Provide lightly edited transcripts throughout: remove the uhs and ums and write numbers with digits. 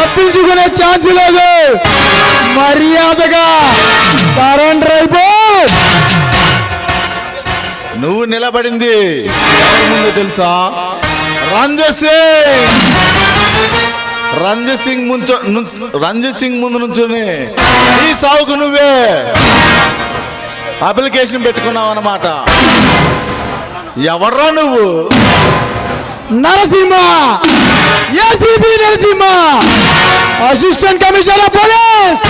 తప్పించుకునే ఛాన్స్ లేదు. మర్యాదగా సరెండర్ అయిపో. నువ్వు నిలబడింది ఎవరి ముందు తెలుసా? రంజిత్ సింగ్ ముందు నుంచుని ఈ సావుకు నువ్వే అప్లికేషన్ పెట్టుకున్నావు అన్నమాట. ఎవర్రా నువ్వు? Narasimha, ACP Narasimha, assistant commissioner police.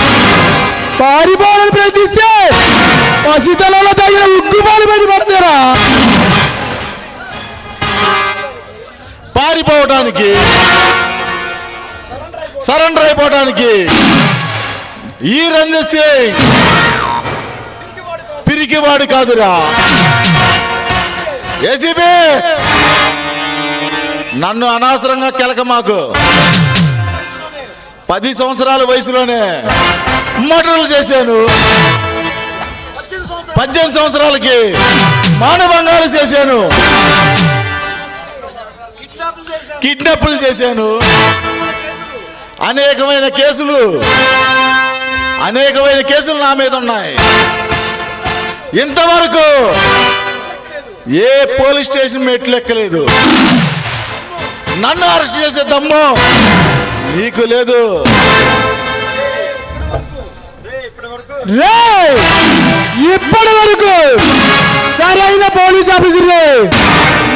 పారిపోవాలని ప్రయత్నిస్తే పసితలలో తగిన ఉగ్గుపాలు పెట్టి పడతారా? పారిపోవడానికి, సరెండర్ అయిపోవడానికి ఈ రంజిత్ సింగ్ పిరికివాడు కాదురా. ఏసీబీ నన్ను అనవసరంగా కెలక మాకు. 10 సంవత్సరాల వయసులోనే మర్డర్లు చేశాను. 18 సంవత్సరాలకి మానభంగాలు చేశాను, కిడ్నాప్లు చేశాను. అనేకమైన కేసులు నా మీద ఉన్నాయి. ఇంతవరకు ఏ పోలీస్ స్టేషన్ మెట్లు ఎక్కలేదు. నన్ను అరెస్ట్ చేసే దమ్ము నీకు లేదు. ఇప్పటి వరకు సరైన పోలీస్ ఆఫీసర్ని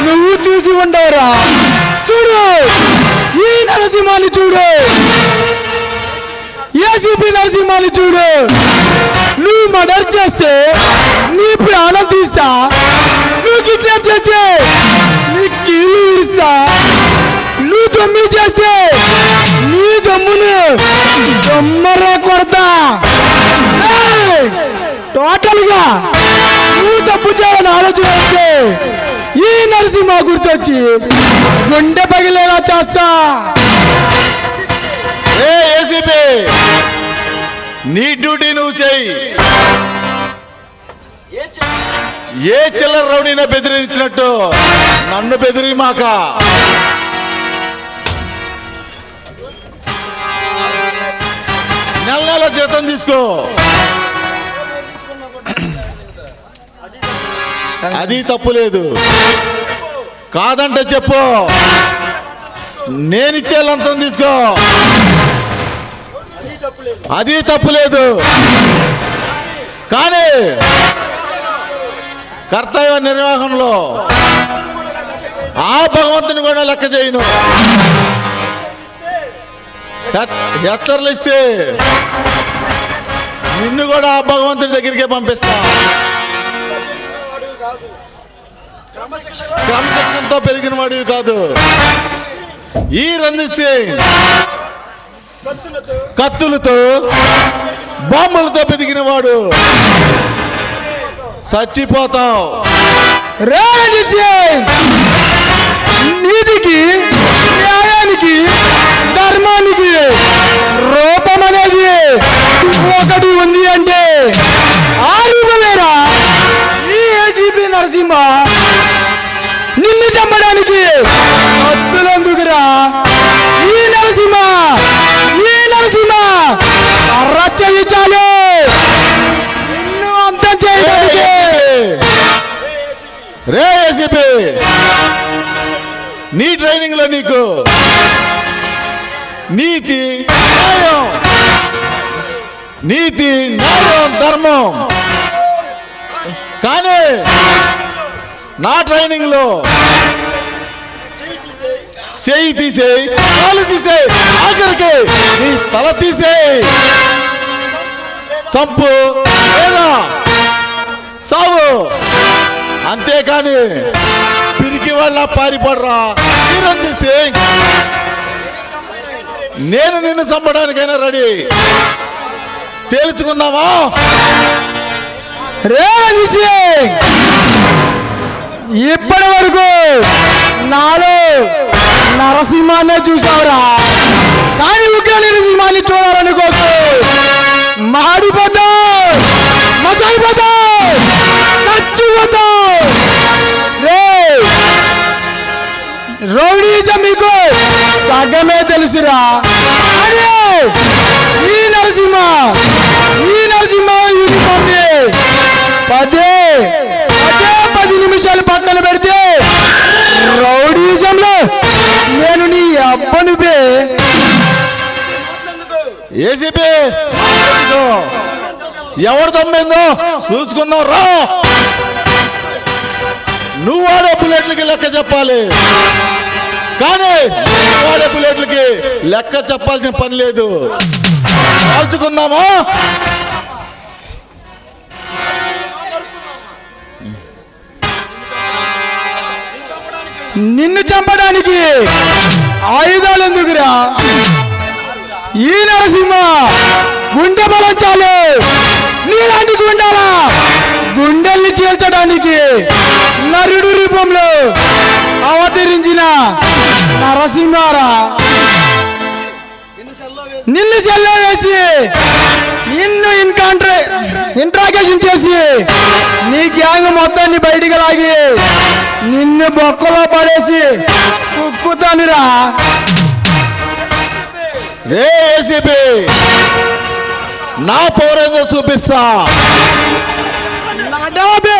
నువ్వు చూసి ఉండవురా. చూడు, ఈ నరసింహాన్ని చూడు, ఏసీపీ నరసింహాన్ని చూడు. నువ్వు మర్డర్ చేస్తే నీ ప్రాణం తీస్తా, నువ్వు కిడ్నాప్ చేస్తే నీ కీళ్ళు విరుస్తా, నువ్వు దమ్ము చేస్తే నీ దమ్మును దమ్మరా కొడతా. టోటల్ గా నువ్వు తప్పు చేయాలని ఆలోచన వస్తే ఈ నరసింహ గుర్తొచ్చి గుండె పగిలేలా చేస్తా. ఏసీపీ నీ డ్యూటీ నువ్వు చెయ్యి. ఏ చిల్లర రౌడీనే బెదిరించినట్టు నన్ను బెదిరి మాక. నెల జీతం తీసుకో, అది తప్పు లేదు. కాదంటే చెప్పు, నేనిచ్చే లంచం తీసుకో, అది తప్పు లేదు. కానీ కర్తవ్య నిర్వహణలో ఆ భగవంతుని కూడా లెక్క చేయను. హెచ్చర్లు ఇస్తే నిన్ను కూడా ఆ భగవంతుని దగ్గరికే పంపిస్తా. క్రమశిక్షణతో పెరిగిన వాడివి కాదు. ఈ రంజిత్ సింగ్ కత్తులతో బాంబులతో పెరిగిన వాడు. చచ్చిపోతావు. నీతికి, న్యాయానికి, ధర్మానికి రూపం అనేది ఒకటి ఉంది అంటే ఆ రూపమేరా ఈ ఏసీపీ నరసింహ. నిన్ను చంపడానికి కత్తులందుకురా ఈ నరసింహ. రచ్చయించాలి నిన్ను అంతం చేయడానికి. రే ఏసీపీ, నీ ట్రైనింగ్ లో నీకు నీతి న్యాయం ధర్మం, కానీ నా ట్రైనింగ్ లో చెయ్యి తీసేయి, కాలు తీసేయి, ఆఖరికి నీ తల తీసేయి. సంపు లేదా సావు, అంతేకాని పిరికి వాళ్ళ పారిపడరా. రంజిత్ సింగ్, నేను నిన్ను చంపడానికైనా రెడీ. తేల్చుకుందామా? ఇప్పటి వరకు నాలో నరసింహాన్ని చూసావురా, కానీ ఉగ్ర నరసింహాన్ని చూడాలనుకోకు. మాడిపోతావు, మసాయిపోతావు, చచ్చిపోతావు. రౌడీజం మీకు సగమే తెలుసురా. ఈ నరసింహ యూనిఫామ్ ని 10 నిమిషాలు పక్కన పెడితే రౌడీజంలో నేను నీ అబ్బను బే. ఏసీపీ ఎవరు తమ్మిందో చూసుకుందాం రా. నువ్వు వాడే బుల్లెట్లకి లెక్క చెప్పాలి, కానీ నువ్వు వాడే బుల్లెట్లకి లెక్క చెప్పాల్సిన పని లేదు. కాల్చుకుందామా? నిన్ను చంపడానికి ఆయుధాలు ఎందుకురా? ఈ నరసింహ గుండె బలం చాలు. నీలాంటి గుండాల గుండెల్ని చీల్చడానికి నరుడు రూపంలో అవతరించిన నరసింహారా. నిన్ను సెల్లో వేసి నిన్ను ఇంట్రాగేషన్ చేసి నీ గ్యాంగ్ మొత్తాన్ని బయటికి లాగి నిన్ను బొక్కలో పడేసి కుక్కుతానురా. రే ఏసీపీ, నా పౌరేందో చూపిస్తా. నా డాబే